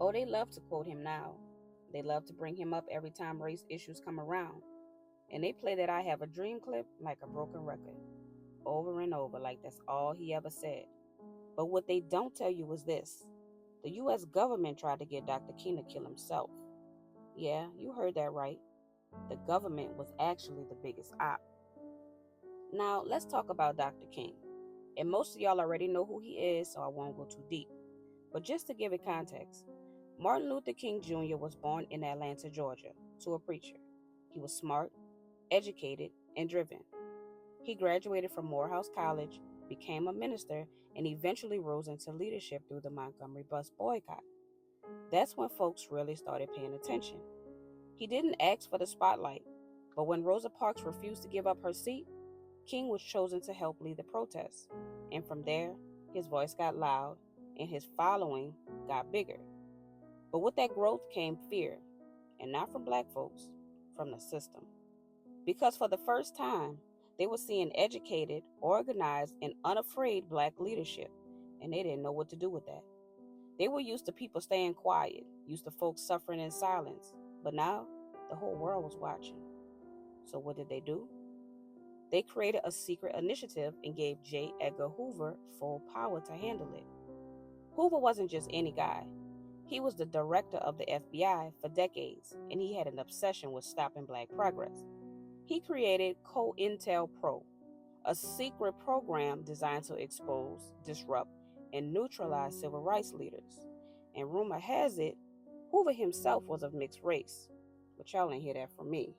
Oh, they love to quote him now. They love to bring him up every time race issues come around. And they play that I have a dream clip like a broken record, over and over, like that's all he ever said. But what they don't tell you is this: the U.S. government tried to get Dr. King to kill himself. Yeah, you heard that right. The government was actually the biggest op. Now, let's talk about Dr. King. And most of y'all already know who he is, so I won't go too deep. But just to give it context, Martin Luther King Jr. was born in Atlanta, Georgia, to a preacher. He was smart, educated, and driven. He graduated from Morehouse College, became a minister, and eventually rose into leadership through the Montgomery bus boycott. That's when folks really started paying attention. He didn't ask for the spotlight, but when Rosa Parks refused to give up her seat, King was chosen to help lead the protests. And from there, his voice got loud and his following got bigger. But with that growth came fear, and not from black folks, from the system. Because for the first time, they were seeing educated, organized, and unafraid black leadership, and they didn't know what to do with that. They were used to people staying quiet, used to folks suffering in silence, but now the whole world was watching. So what did they do? They created a secret initiative and gave J. Edgar Hoover full power to handle it. Hoover wasn't just any guy. He was the director of the FBI for decades, and he had an obsession with stopping black progress. He created COINTELPRO, a secret program designed to expose, disrupt, and neutralize civil rights leaders. And rumor has it, Hoover himself was of mixed race. But y'all ain't hear that from me.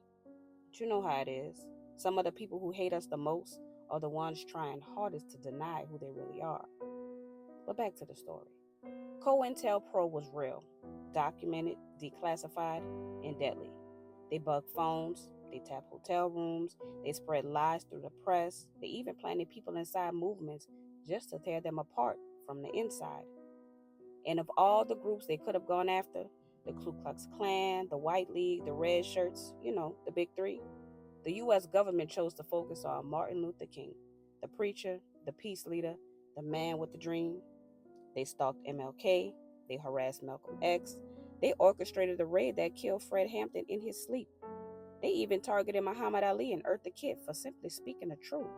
But you know how it is. Some of the people who hate us the most are the ones trying hardest to deny who they really are. But back to the story. COINTELPRO was real, documented, declassified, and deadly. They bugged phones, they tapped hotel rooms, they spread lies through the press, they even planted people inside movements just to tear them apart from the inside. And of all the groups they could have gone after, the Ku Klux Klan, the White League, the Red Shirts, the big three, the U.S. government chose to focus on Martin Luther King, the preacher, the peace leader, the man with the dream. They stalked MLK, they harassed Malcolm X, they orchestrated a raid that killed Fred Hampton in his sleep. They even targeted Muhammad Ali and Eartha Kitt for simply speaking the truth.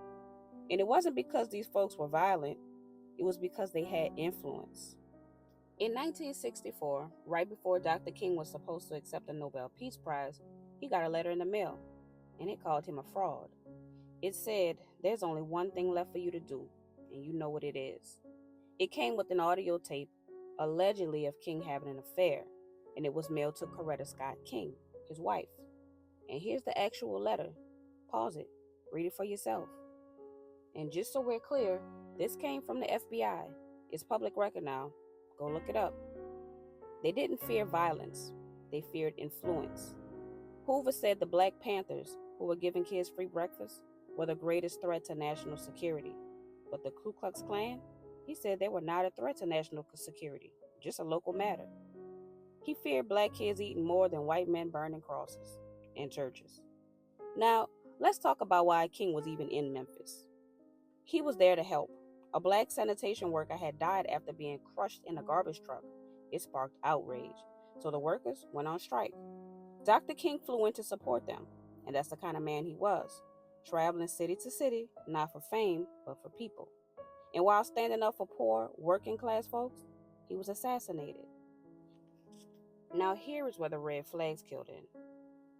And it wasn't because these folks were violent, it was because they had influence. In 1964, right before Dr. King was supposed to accept the Nobel Peace Prize, he got a letter in the mail, and it called him a fraud. It said, "There's only one thing left for you to do, and you know what it is." It came with an audio tape, allegedly of King having an affair, and it was mailed to Coretta Scott King, his wife. And here's the actual letter. Pause it. Read it for yourself. And just so we're clear, this came from the FBI. It's public record now. Go look it up. They didn't fear violence. They feared influence. Hoover said the Black Panthers, who were giving kids free breakfast, were the greatest threat to national security. But the Ku Klux Klan, he said they were not a threat to national security, just a local matter. He feared black kids eating more than white men burning crosses in churches. Now, let's talk about why King was even in Memphis. He was there to help. A black sanitation worker had died after being crushed in a garbage truck. It sparked outrage, so the workers went on strike. Dr. King flew in to support them, and that's the kind of man he was, traveling city to city, not for fame, but for people. And while standing up for poor, working class folks, he was assassinated. Now here is where the red flags killed in.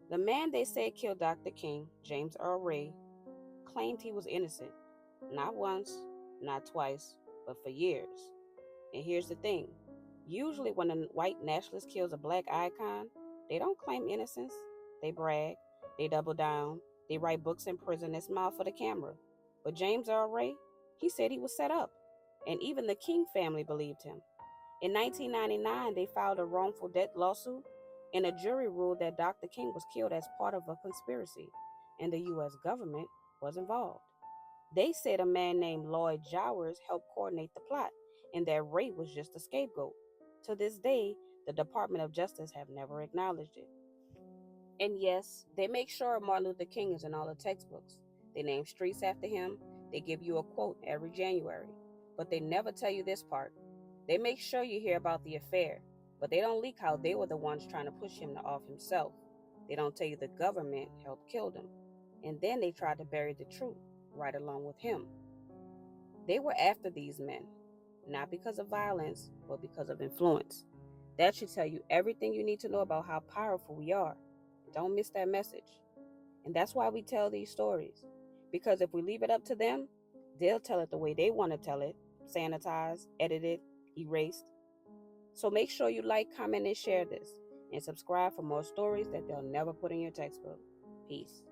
The man they said killed Dr. King, James Earl Ray, claimed he was innocent. Not once, not twice, but for years. And here's the thing. Usually when a white nationalist kills a black icon, they don't claim innocence. They brag, they double down, they write books in prison and smile for the camera. But James Earl Ray, he said he was set up. And even the King family believed him. In 1999, they filed a wrongful death lawsuit, and a jury ruled that Dr. King was killed as part of a conspiracy, and the U.S. government was involved. They said a man named Lloyd Jowers helped coordinate the plot, and that Ray was just a scapegoat. To this day, the Department of Justice have never acknowledged it. And yes, they make sure Martin Luther King is in all the textbooks. They name streets after him. They give you a quote every January. But they never tell you this part. They make sure you hear about the affair, But they don't leak how they were the ones trying to push him to off himself. They don't tell you the government helped kill him. And then they tried to bury the truth right along with him. They were after these men, not because of violence, but because of influence. That should tell you everything you need to know about how powerful we are. Don't miss that message. And that's why we tell these stories. Because if we leave it up to them, they'll tell it the way they want to tell it, sanitized, edited, erased. So make sure you like, comment, and share this. And subscribe for more stories that they'll never put in your textbook. Peace.